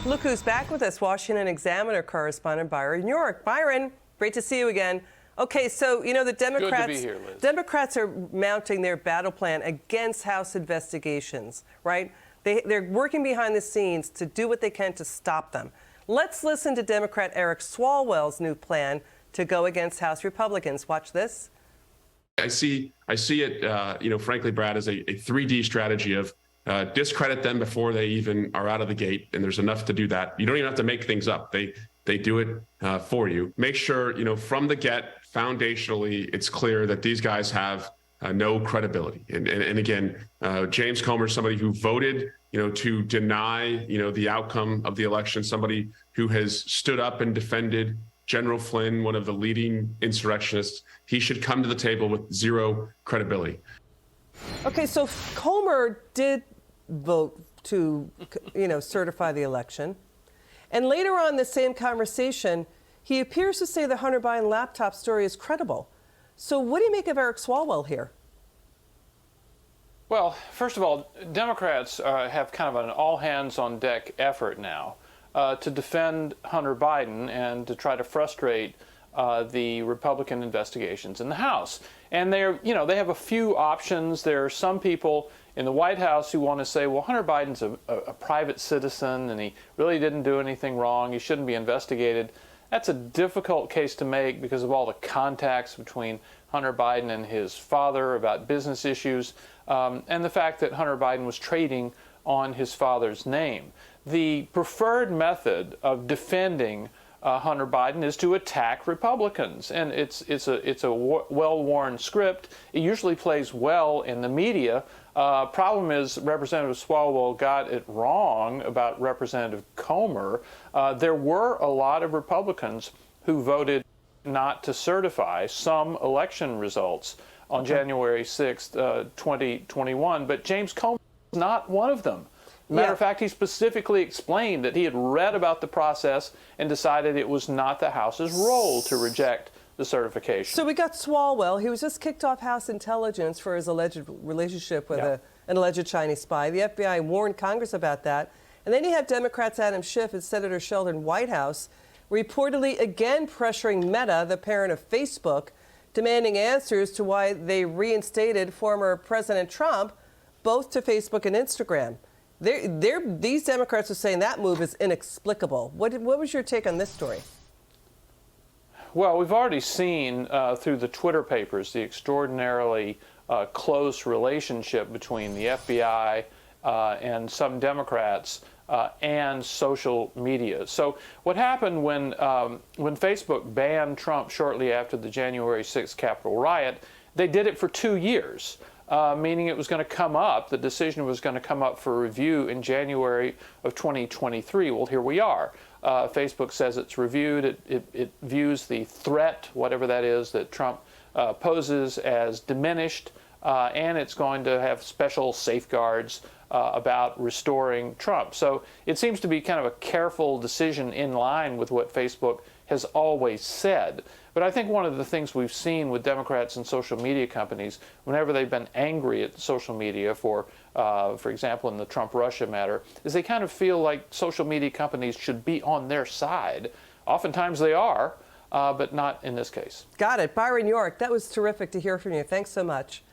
Look who's back with us, Washington Examiner correspondent Byron York. Byron, great to see you again. Okay, so you know the Democrats. Good to be here, Liz. Democrats are mounting their battle plan against House investigations, right? They're working behind the scenes to do what they can to stop them. Let's listen to Democrat Eric Swalwell's new plan to go against House Republicans. Watch this. I see it, frankly, Brad, as a 3D strategy of discredit them before they even are out of the gate. And there's enough to do that. You don't even have to make things up. They do it for you. Make sure, from the get, foundationally, it's clear that these guys have no credibility. And again, James Comer, somebody who voted, to deny, the outcome of the election, somebody who has stood up and defended General Flynn, one of the leading insurrectionists. He should come to the table with zero credibility. Okay, so Comer did vote to, certify the election. And later on in the same conversation, he appears to say the Hunter Biden laptop story is credible. So what do you make of Eric Swalwell here? Well, first of all, Democrats have kind of an all-hands-on-deck effort now to defend Hunter Biden and to try to frustrate the Republican investigations in the House. And they have a few options. There are some people in the White House who want to say, well, Hunter Biden's a private citizen and he really didn't do anything wrong. He shouldn't be investigated. That's a difficult case to make because of all the contacts between Hunter Biden and his father about business issues, and the fact that Hunter Biden was trading on his father's name. The preferred method of defending Hunter Biden is to attack Republicans, and it's a well-worn script. It usually plays well in the media. Problem is, Representative Swalwell got it wrong about Representative Comer. There were a lot of Republicans who voted not to certify some election results on January 6th, 2021, but James Comer was not one of them. Matter of fact, he specifically explained that he had read about the process and decided it was not the House's role to reject the certification. So we got Swalwell. He was just kicked off House Intelligence for his alleged relationship with an alleged Chinese spy. The FBI warned Congress about that. And then you have Democrats Adam Schiff and Senator Sheldon Whitehouse reportedly again pressuring Meta, the parent of Facebook, demanding answers to why they reinstated former President Trump both to Facebook and Instagram. These Democrats are saying that move is inexplicable. What was your take on this story? Well, we've already seen through the Twitter papers the extraordinarily close relationship between the FBI and some Democrats and social media. So what happened when Facebook banned Trump shortly after the January 6th Capitol riot, they did it for 2 years. Meaning it was going to come up, the decision was going to come up for review in January of 2023. Well, here we are. Facebook says it's reviewed. It views the threat, whatever that is, that Trump poses as diminished, and it's going to have special safeguards about restoring Trump. So it seems to be kind of a careful decision in line with what Facebook has always said. But I think one of the things we've seen with Democrats and social media companies, whenever they've been angry at social media for example, in the Trump-Russia matter, is they kind of feel like social media companies should be on their side. Oftentimes they are, but not in this case. Got it. Byron York, that was terrific to hear from you. Thanks so much.